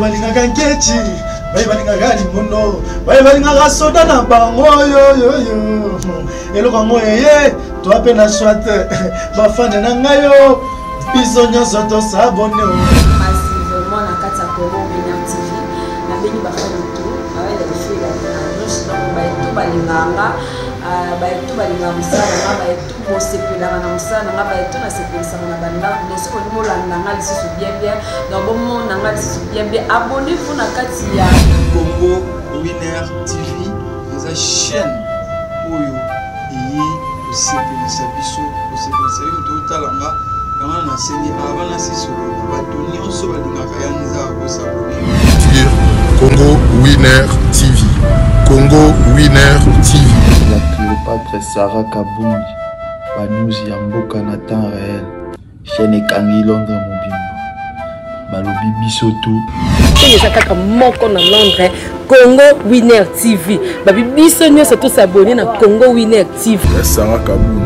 balingaka nkechi balingaka limono balingaka soda na bango yoyoyo eloko yango yeye toa mpe na swate bafane na ngai yo biso nyonso tosabone massivement na kati ya Congo Winner TV nabengi bafane tu awaelefila donc bayetu balinganga bayetu balinga mosala nga bayetu bosepelaka na mosala nanga bayetu nasepelisaka na bandako donc soki olingi olandanga lisusu bien donc bomonanga lisusu bien abonnez-vous na kati ya Congo Winner TV eza chaîne oyo eye kosepelisa biso kosepelisa yo totalanga yango nasengi abana sisolo bato nyonso balingaka ya nzaka kosabone Congo Winner TV. Congo Winner TV. La Cléopâtre Sarah Kabunji, Banouzi Amboka na temps réel, chaîne Ekangi Londres Mobimba, Balobi Bisoto. C'est ça moko na Londres, Congo Winner TV. Babi biso nyo surtout s'abonner na Congo Winner TV. Sarah Kabunji,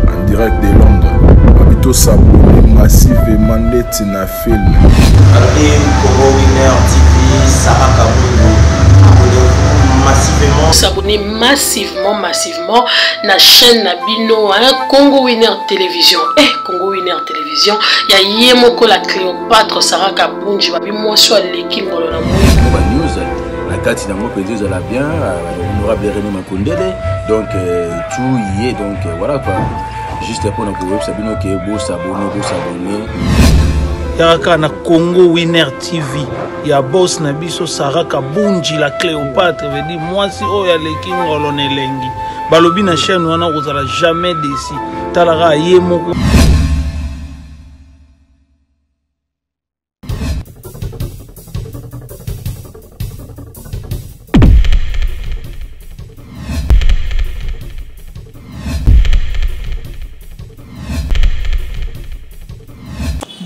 en direct de Londres. Babito s'abonner massivement net na film. Congo Winner TV, Sarah Kabunji. S'abonner massivement na chaîne Nabino Congo Winner Télévision. Congo Winner Télévision, ya yemoko la Cléopâtre Sarah Kabunji babi moi soit l'équipe ngolo na moi. News la carte dans mon pays la bien honorable René Makondele donc tout y est donc voilà quoi. Juste pour notre web Sabino qui est beau s'abonner. Yaka na Congo Winner TV ya boss na biso Sarah Kabunji la Cléopâtre veut dire moi si o ya leki ngolo nelengi balobi na chaîne wana kozala jamais déçu talaka yemoko.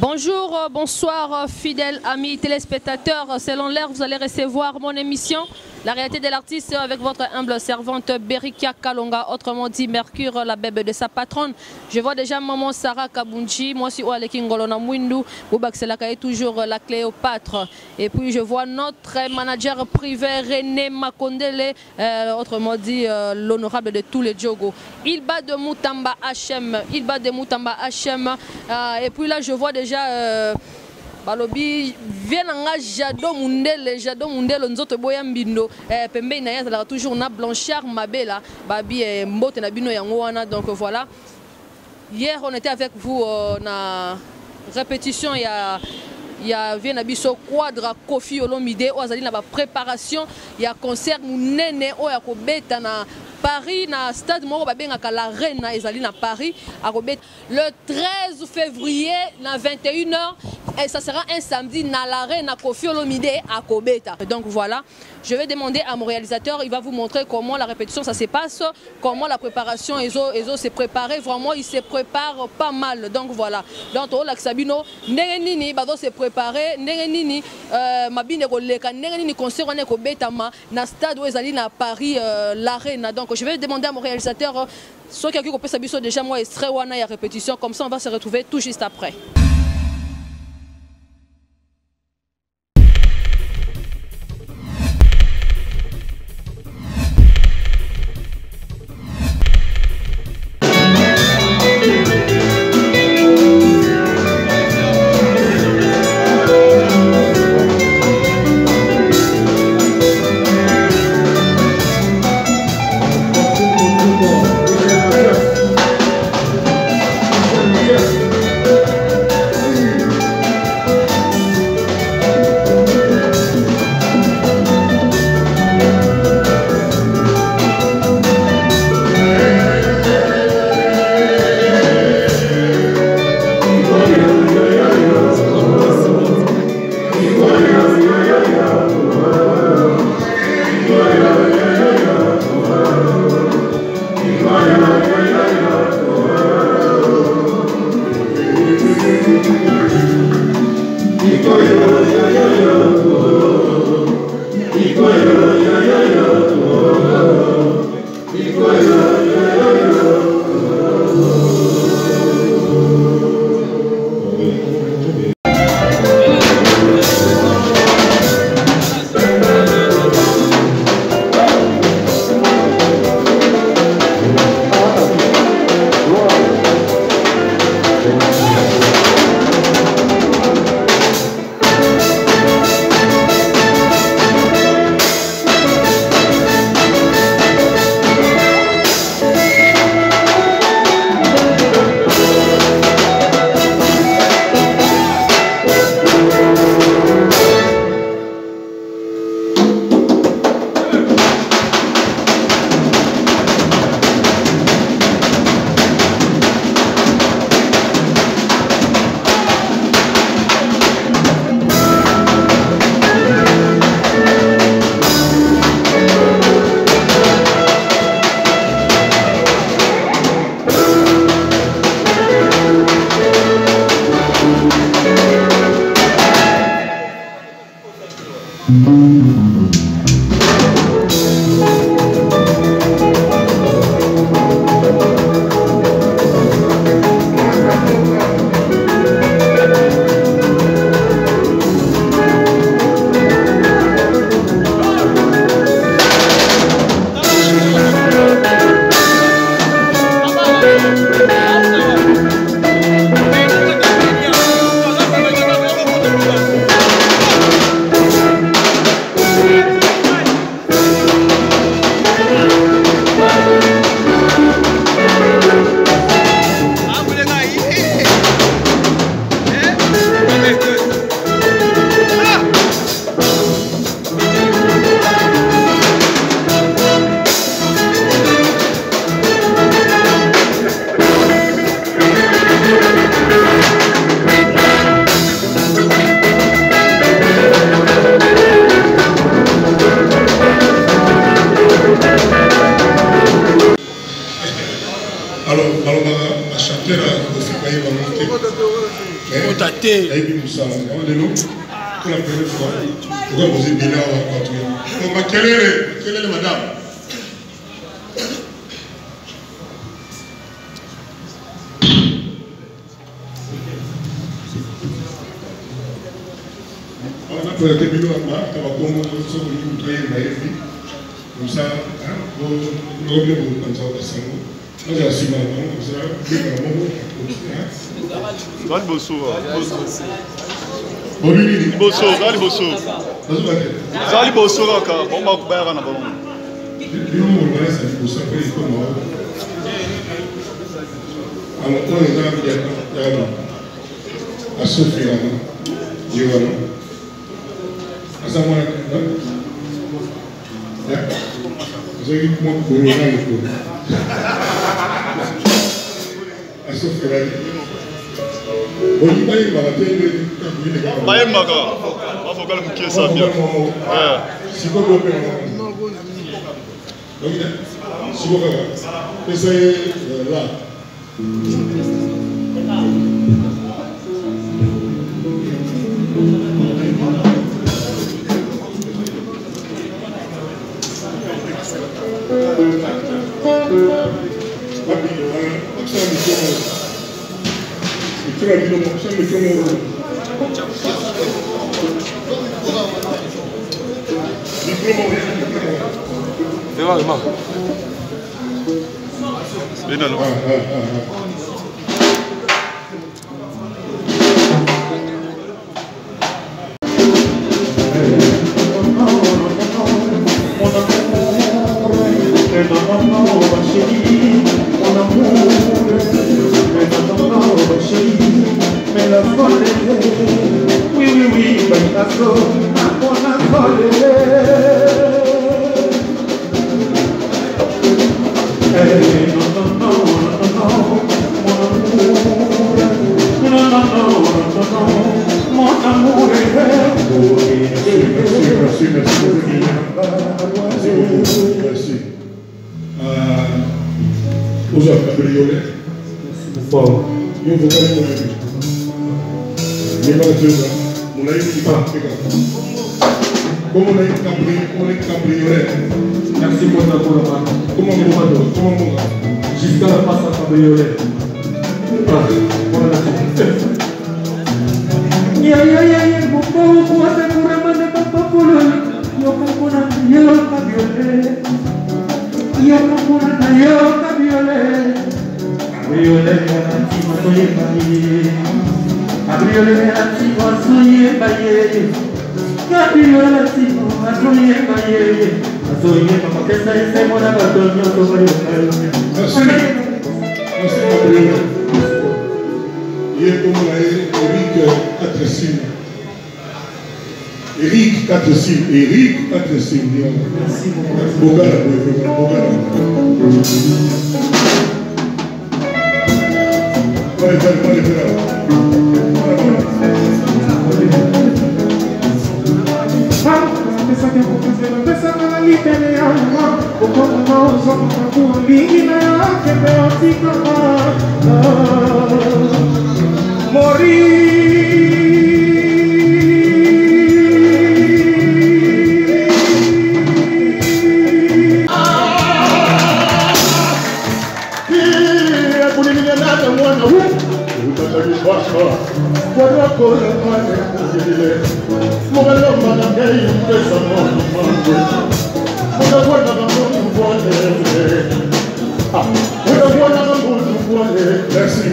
Bonjour, bonsoir fidèles amis téléspectateurs. Selon l'heure, vous allez recevoir mon émission La réalité de l'artiste avec votre humble servante Berikia Kalonga, autrement dit Mercure, la bébé de sa patronne. Je vois déjà maman Sarah Kabunji, moi aussi Oaleki Ngolona Mwindu, Boubak Selaka est toujours la Cléopâtre. Et puis je vois notre manager privé René Makondele, autrement dit l'honorable de tous les Djogo. Il bat de Moutamba HM, et puis là je vois déjà balobi vienanga jado mundele nzoto boya mbindo pembe na ya toujours na Blanchard Mabela babi mbote na bino yango wana. Donc voilà, hier on était avec vous na répétition ya vient biso quadra Kofi Olomide ozali na ba préparation ya concert munene o ya kobeta na Paris na stade moko babengaka la Reine ezali na Paris à Robert le 13 février na 21h et ça sera un samedi na la Reine à Kofi Olomide à Kobeta. Donc voilà, je vais demander à mon réalisateur, il va vous montrer comment la répétition ça se passe, comment la préparation Ezo s'est préparé, vraiment il se prépare pas mal. Donc voilà, donc la Sabino ndengenini bazo se préparer ndengenini mabine koleka ndengenini concert on est Kobeta na stade ezali na Paris la Reine. Donc je vais demander à mon réalisateur ce qui a pu couper sa biso déjà moi extrait wana ya répétition, comme ça on va se retrouver tout juste après. Zali boso kaka bomba kubaya na balongo. Limo ngala sa boso pe ko mo. Amo ko ngala ya asofia no. Jiwano. Asama ya. Zoi mo corona ko. Asofia. Boni bai bagatende ka kuile ka. Bai maga. Afogala mkiesa bia. Siko go pe no. Donc siko ka. Essaye là. Eric Patricia, Bogara,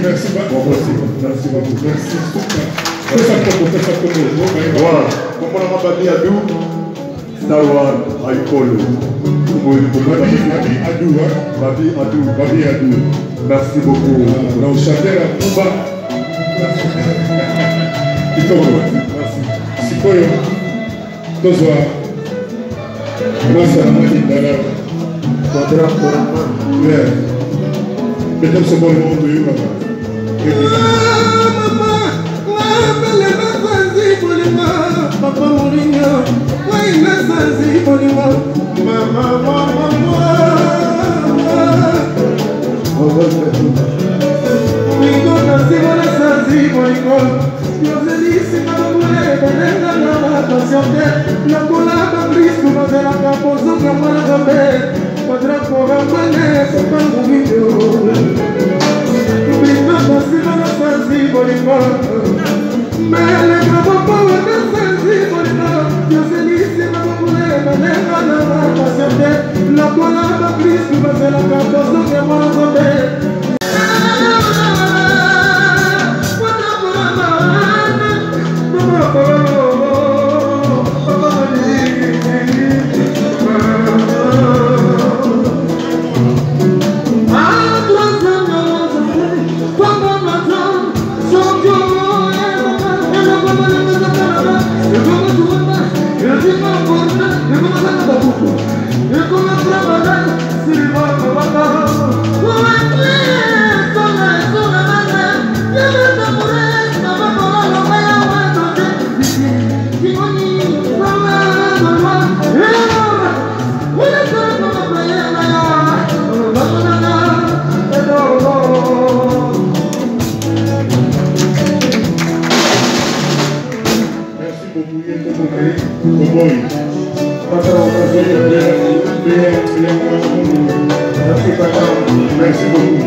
merci beaucoup. Merci beaucoup. Merci. Fais ça comme. Voilà. Comment on va dire à nous? Darwan Aikolo. Babi Adou. Merci beaucoup. Donc, chanteur à Kuba. Merci. Sikoyo. Tozwa. Masa Mati Dara. Quadra Korama. Peut-être c'est bon le monde de Yuba. Papa Mourinho, why not Sanzi Bolima? Mama, we go to see Sanzi Bolima. You're the least in the world, and then I'm passion. La colada brisco, ma se la capozo che manda bene. Potrà correre, se fanno video. We go to see Sanzi Bolima. Mele capo la colada brisco, ma se la capozo che manda bene. Merci beaucoup.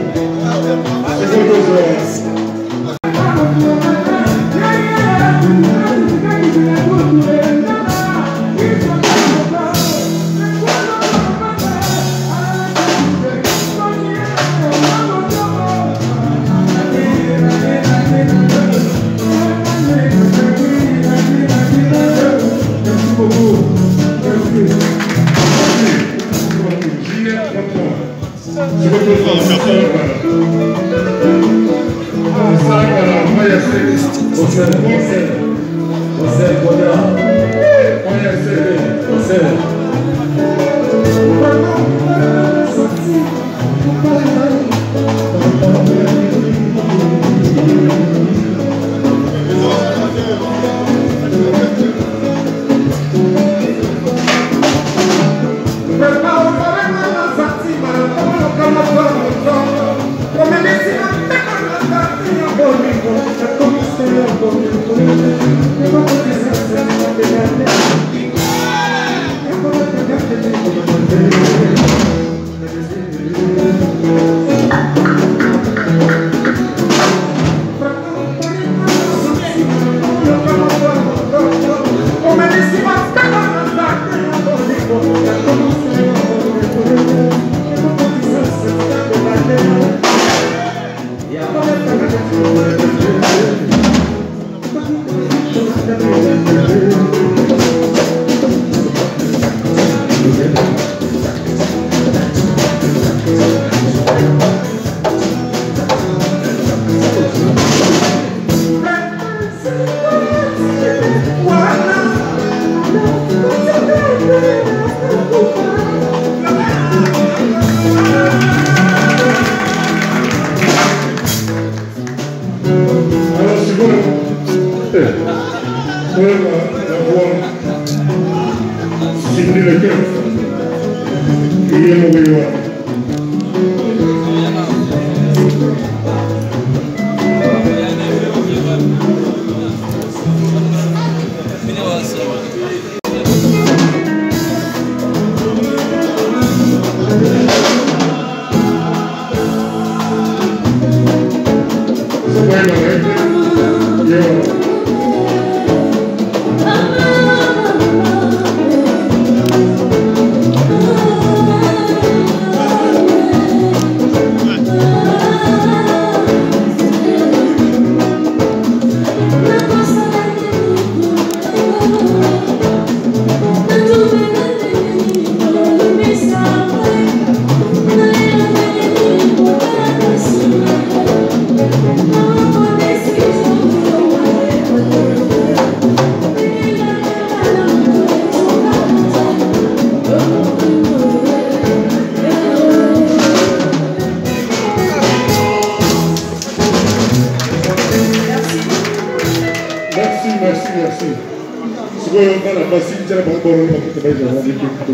bana basi njala bango makuta bayi na ngi kitoko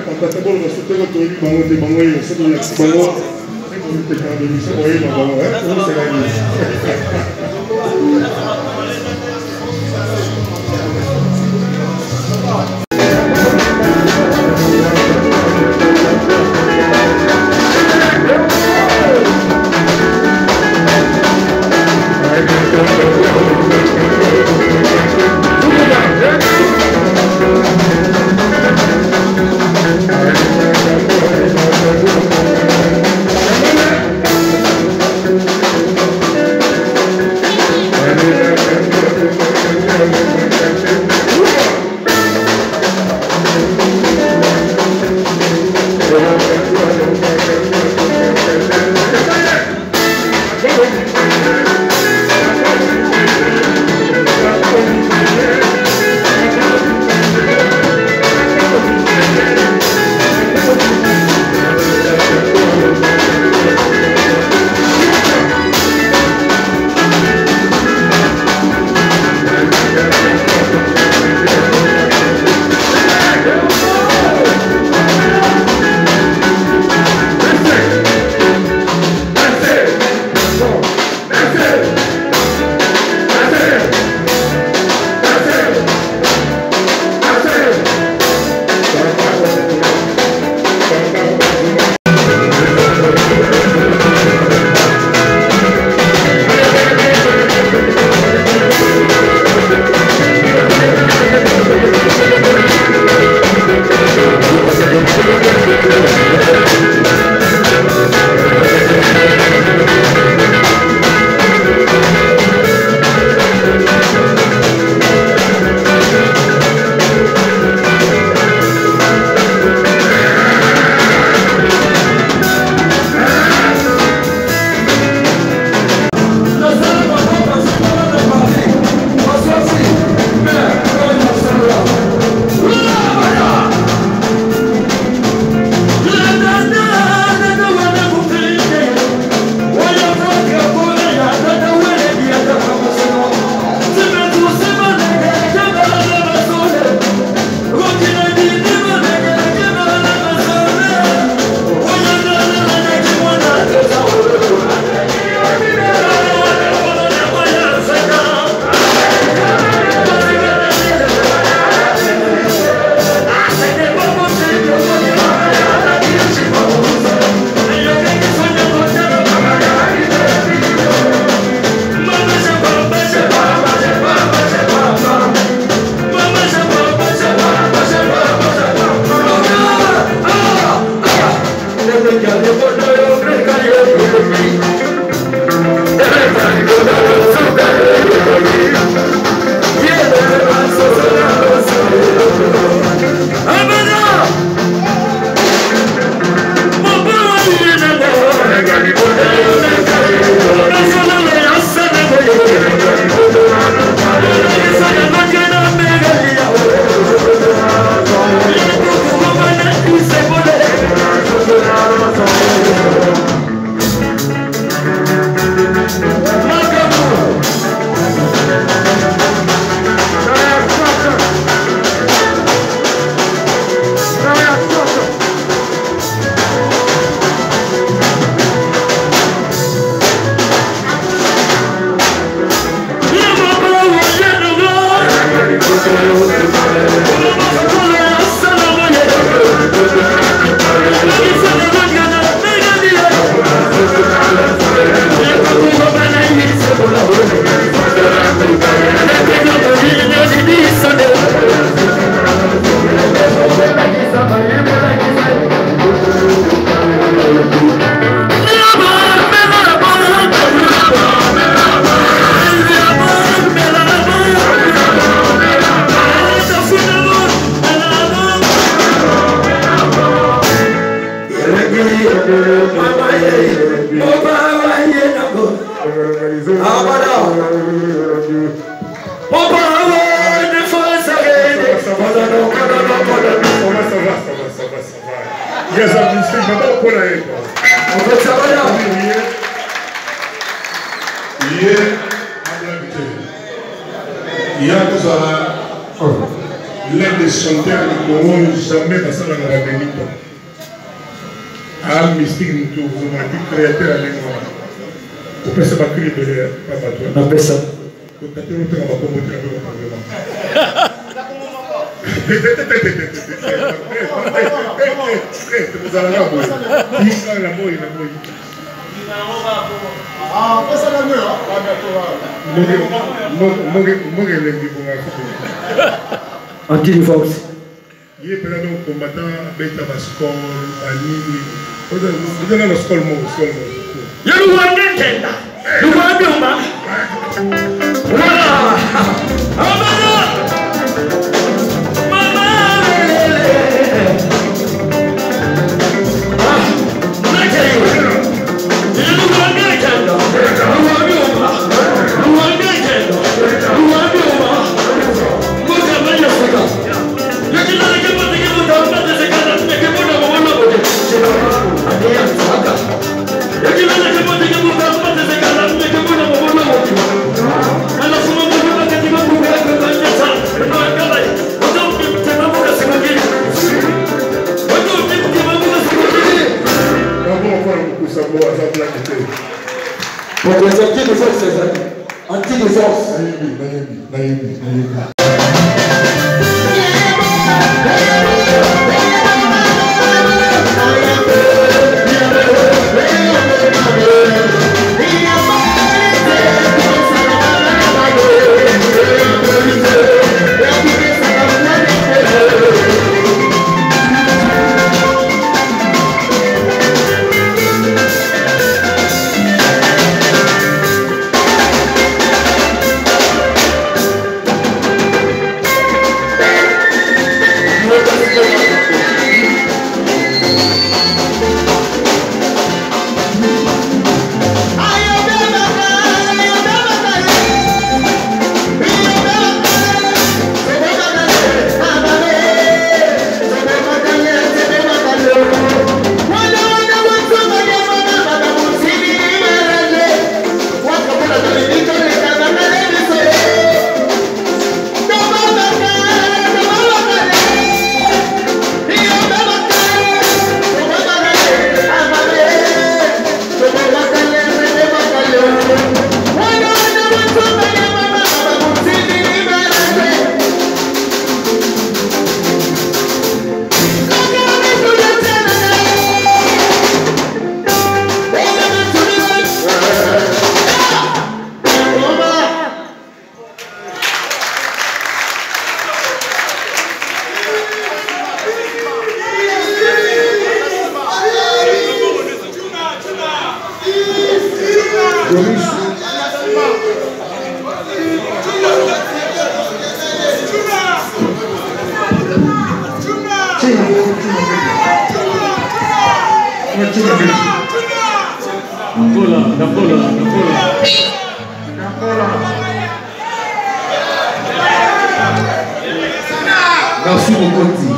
papa tabolo basote ko toyi bango te bango yo soto ya bango ko te ka de miso oyi na bango ko se ga ni Il y a tout ça. L'un des chanteurs du Congo, jamais passé dans la Bénito. Ah, mystique, nous tous, vous m'avez dit créateur à l'église. Vous pouvez se battre les bébés, pas toi. On appelle ça. Vous avez dit que vous avez dit Anti-divorce. Il est un combattant avec la score, Annie. Vous avez la score, Il y a le Rwanda. Le Rwanda. Voilà. Pour les anti-défense, c'est ça. Anti-défense. Merci beaucoup.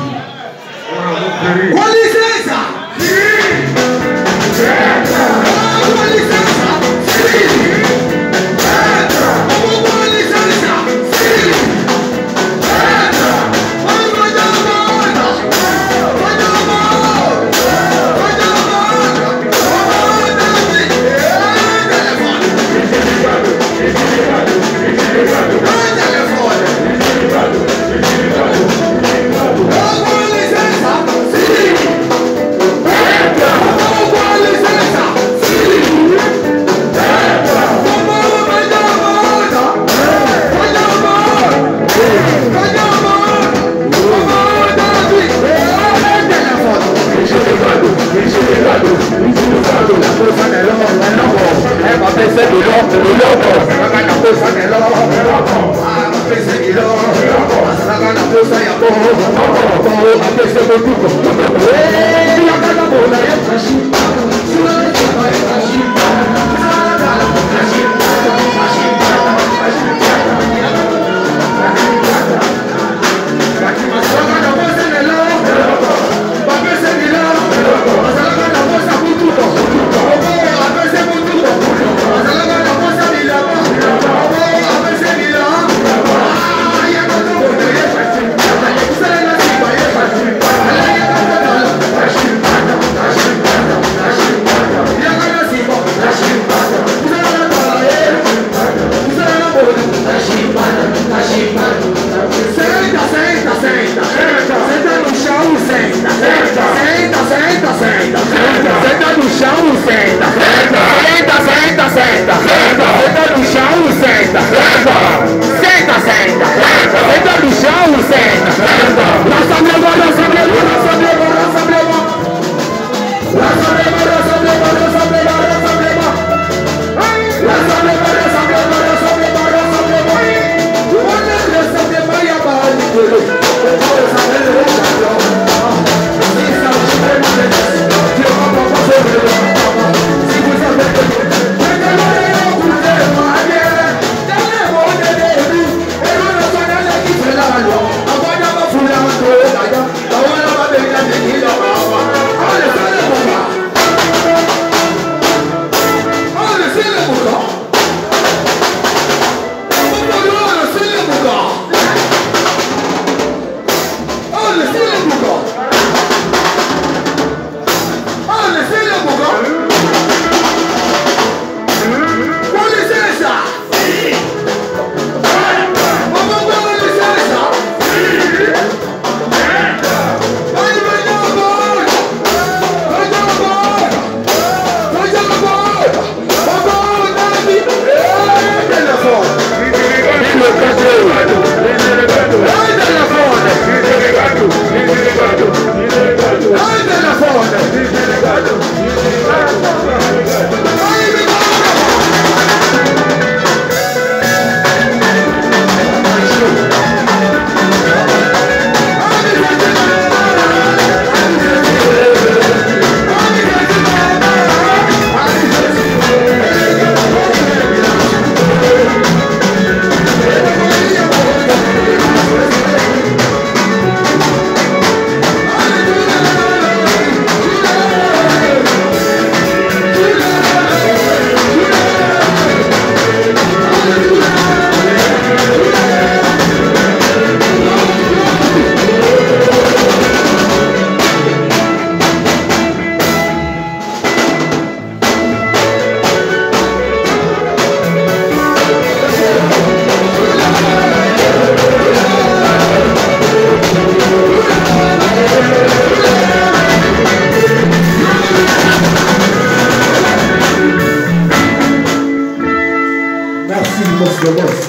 le boss.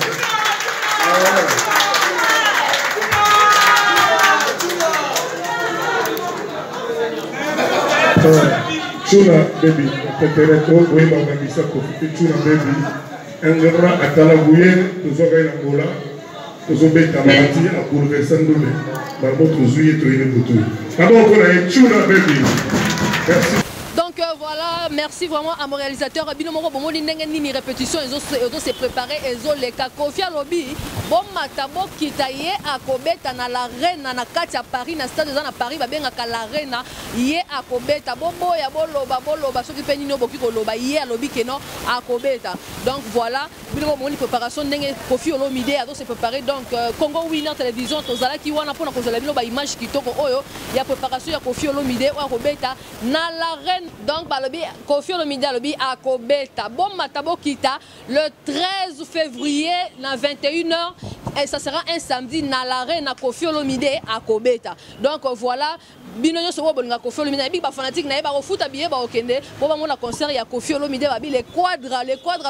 Chuna baby, peut-être trop, oui, ma mamie, ça profite. Chuna baby, un grand atalabouye, nous avons un mola, nous avons un tamati à bouleversant de l'eau. Barbo, nous avons un bouton. D'abord, on a un Chuna baby. Merci. Donc voilà, merci vraiment à mon réalisateur. Bino moko bomoni ndenge nini répétition ils ont se préparé ils ont les Kofi Alobi. Bon matabo kitaye akobeta na l'arena na kati ya Paris na stade za na Paris ba benga ka l'arena ye akobeta bobo ya boloba soki pe nini oboki koloba ye alobi keno akobeta. Donc voilà, bino bomoni préparation ndenge Kofi Olomide a se préparer donc Congo Winner Télévision tozala ki wana pona kozala bino ba image kitoko oyo ya préparation ya Kofi Olomide o akobeta na l'arena. Donc balobi Kofi Olomide alobi akobeta bon matabo kita le 13 février na 21h et ça sera un samedi na l'arène Kofi Olomide akobeta. Donc voilà bino nyoso bo bolinga Kofi Olomide bi ba fanatique na ba refuta biye ba okende bo ba mona concert ya Kofi Olomide ba bi les quadres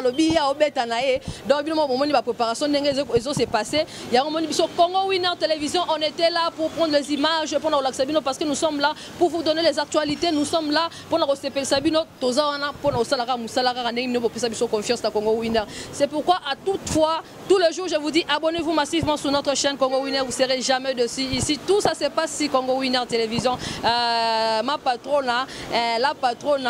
lobi ya obeta na e. Donc bino mo moni ba préparation ndenge ezo se passer ya moni biso Congo Winner Télévision on était là pour prendre les images pour na Sabino parce que nous sommes là pour vous donner les actualités, nous sommes là pour nous sepel Sabino tozawana pour nous salara musalara ndenge no pesa biso confiance na Congo Winner. C'est pourquoi à toute fois tous les jours je vous dis abonnez-vous massivement sur notre chaîne Congo Winner, vous serez jamais dessus. Ici tout ça se passe ici Congo Winner Télévision. Ma patronne, la patronne,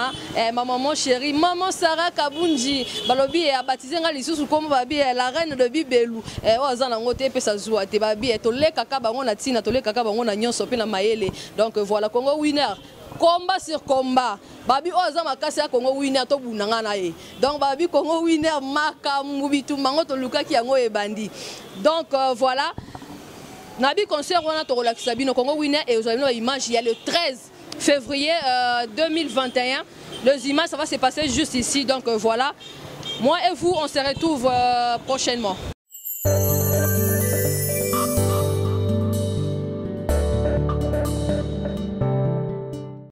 ma maman chérie, maman Sarah Kabunji, balobi a baptisé nga lisusu comme babi la reine de Bibelou. Ozana ngote pe sa zua te babi to le kaka bango na tina to le kaka bango na nyonso pe na mayele. Donc voilà Congo Winner. Combat sur combat. Babi oza makasi ya Congo Winner to bunanga na ye. Donc babi Congo Winner makambu bitu mango to luka ki yango e bandi. Donc voilà. Nabi concert wana to relaxa bino Congo Winner et vous avez une image il y a le 13 février 2021. Les images ça va se passer juste ici donc voilà. Moi et vous on se retrouve prochainement.